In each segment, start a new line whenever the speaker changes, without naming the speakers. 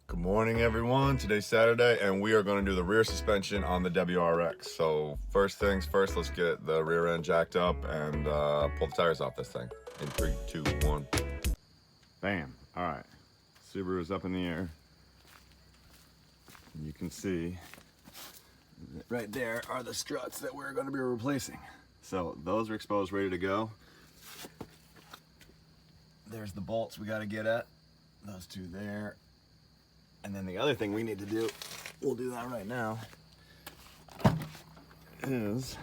Good morning, everyone. Today's Saturday, and we are going to do the rear suspension on the WRX. So first things first, let's get the rear end jacked up and pull the tires off this thing. In 3, 2, 1. Bam. All right. Subaru is up in the air. You can see right there are the struts that we're going to be replacing. So those are exposed, ready to go. There's the bolts we got to get at. Those two there. And then the other thing we need to do, we'll do that right now, is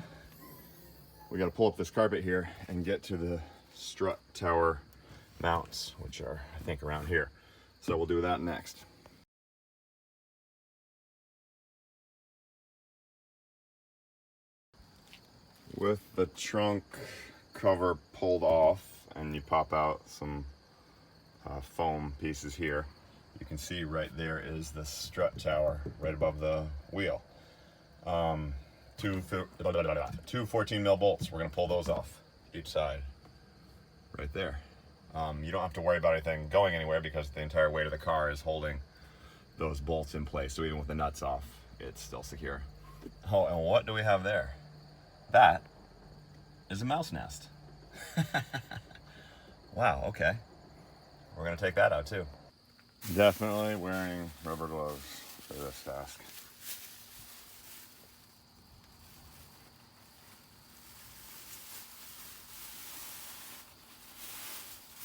we got to pull up this carpet here and get to the strut tower mounts, which are, I think, around here. So we'll do that next. With the trunk cover pulled off and you pop out some foam pieces here, you can see right there is the strut tower right above the wheel. Two 14 mil bolts. We're going to pull those off each side right there. You don't have to worry about anything going anywhere because the entire weight of the car is holding those bolts in place. So even with the nuts off, it's still secure. Oh, and what do we have there? That is a mouse nest. Wow, okay. We're going to take that out too. Definitely wearing rubber gloves for this task.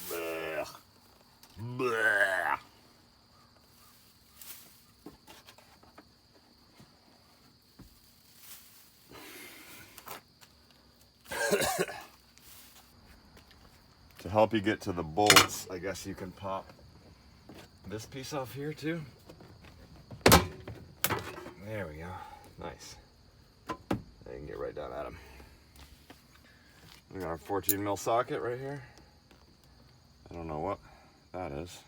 Blech. Blech. To help you get to the bolts, I guess you can pop this piece off here too. There we go. Nice. I can get right down at them. We got our 14 mil socket right here. I don't know what that is.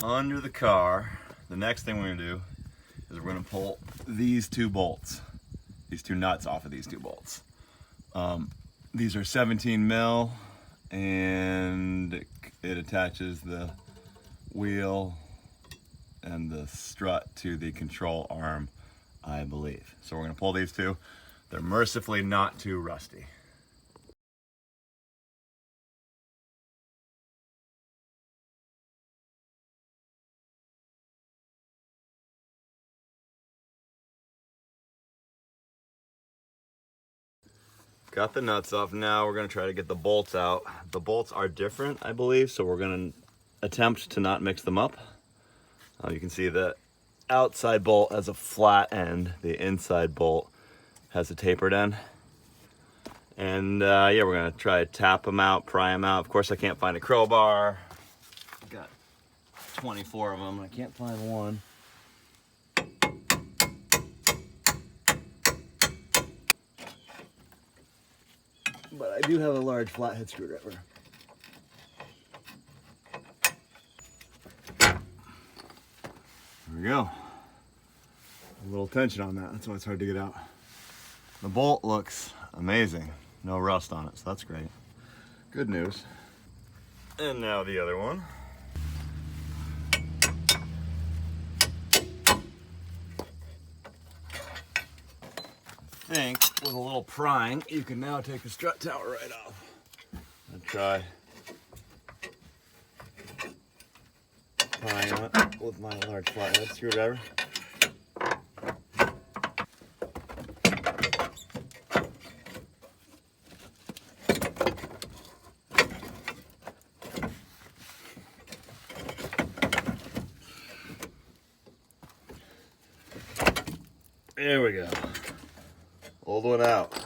Under the car, the next thing we're gonna do is we're gonna pull these two bolts, these two nuts off of these two bolts. These are 17 mil and it attaches the wheel and the strut to the control arm, I believe. So we're gonna pull these two. They're mercifully not too rusty. Got the nuts off. Now we're gonna try to get the bolts out. The bolts are different, I believe, so we're gonna attempt to not mix them up. You can see the outside bolt has a flat end. The inside bolt has a tapered end. And yeah, we're gonna try to tap them out, pry them out. Of course, I can't find a crowbar. Got 24 of them. I can't find one. But I do have a large flathead screwdriver. There we go. A little tension on that. That's why it's hard to get out. The bolt looks amazing. No rust on it, so that's great. Good news. And now the other one. I think with a little prying, you can now take the strut tower right off. And try prying on it with my large flathead screwdriver. There we go. Old one out.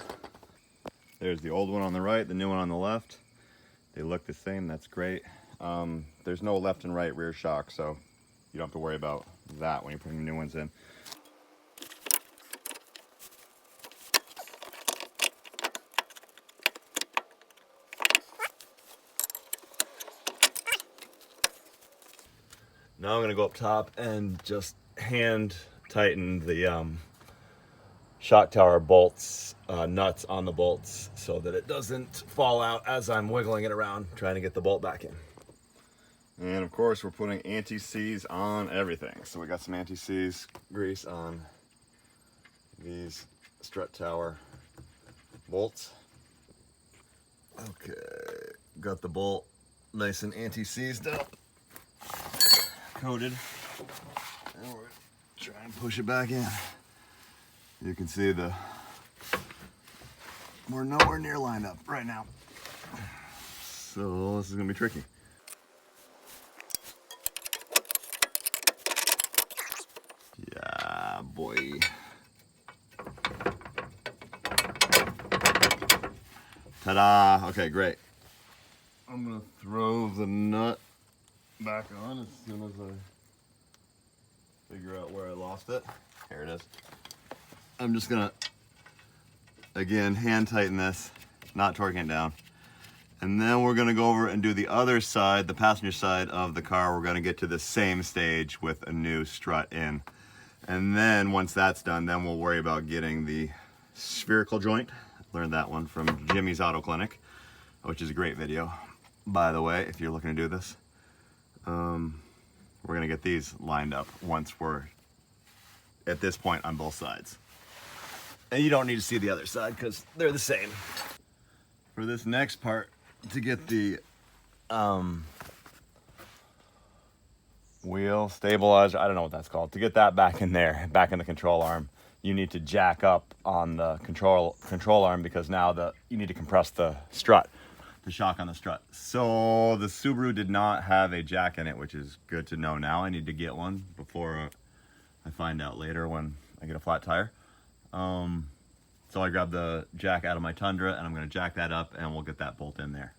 There's the old one on the right, the new one on the left. They look the same, that's great. There's no left and right rear shock, so you don't have to worry about that when you're putting new ones in. Now I'm gonna go up top and just hand tighten the shock tower bolts nuts on the bolts so that it doesn't fall out as I'm wiggling it around trying to get the bolt back in. And of course we're putting anti-seize on everything. So we got some anti-seize grease on these strut tower bolts. Okay, got the bolt nice and anti-seized up, coated, and we're trying to push it back in. You can see we're nowhere near lined up right now, so this is gonna be tricky. Yeah, boy. Ta-da! Okay, great. I'm gonna throw the nut back on as soon as I figure out where I lost it. Here it is. I'm just gonna, again, hand tighten this, not torquing it down. And then we're gonna go over and do the other side, the passenger side of the car. We're gonna get to the same stage with a new strut in. And then once that's done, then we'll worry about getting the spherical joint. Learned that one from Jimmy's Auto Clinic, which is a great video, by the way, if you're looking to do this. We're gonna get these lined up once we're at this point on both sides. And you don't need to see the other side because they're the same. For this next part, to get the wheel stabilizer, I don't know what that's called, to get that back in there, back in the control arm, you need to jack up on the control arm because now you need to compress the strut, the shock on the strut. So the Subaru did not have a jack in it, which is good to know now. I need to get one before I find out later when I get a flat tire. So I grabbed the jack out of my Tundra and I'm gonna jack that up and we'll get that bolt in there.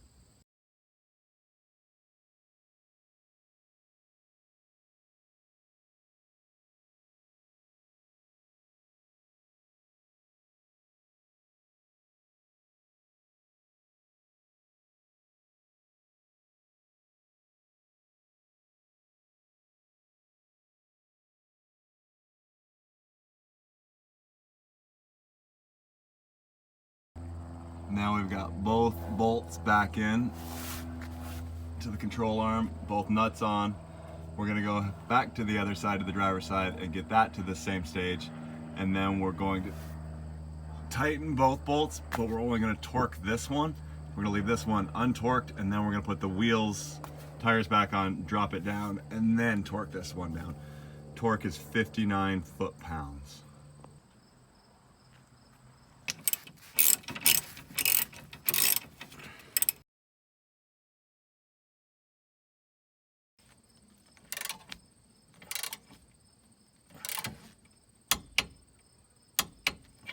Now we've got both bolts back in to the control arm, both nuts on. We're gonna go back to the other side of the driver's side and get that to the same stage. And then we're going to tighten both bolts, but we're only gonna torque this one. We're gonna leave this one untorqued, and then we're gonna put the wheels, tires back on, drop it down, and then torque this one down. Torque is 59 foot-pounds.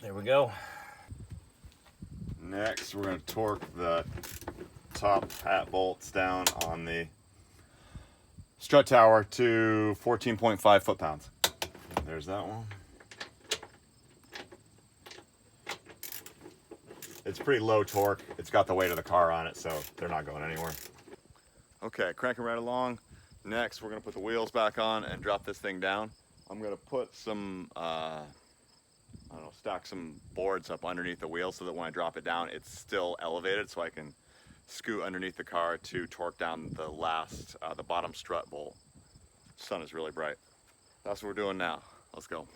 There we go. Next, we're going to torque the top hat bolts down on the strut tower to 14.5 foot-pounds. There's that one. It's pretty low torque. It's got the weight of the car on it, so they're not going anywhere. Okay, cranking right along. Next, we're going to put the wheels back on and drop this thing down. I'm going to put some I don't know, stack some boards up underneath the wheel so that when I drop it down, it's still elevated so I can scoot underneath the car to torque down the the bottom strut bolt. The sun is really bright. That's what we're doing now. Let's go.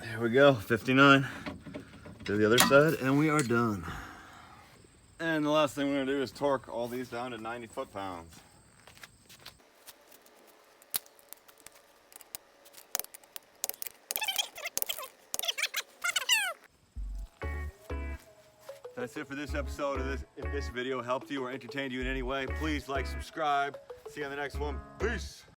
There we go, 59 to the other side, and we are done. And the last thing we're gonna do is torque all these down to 90 foot-pounds. That's it for this episode of this. If this video helped you or entertained you in any way, please like, subscribe. See you on the next one. Peace.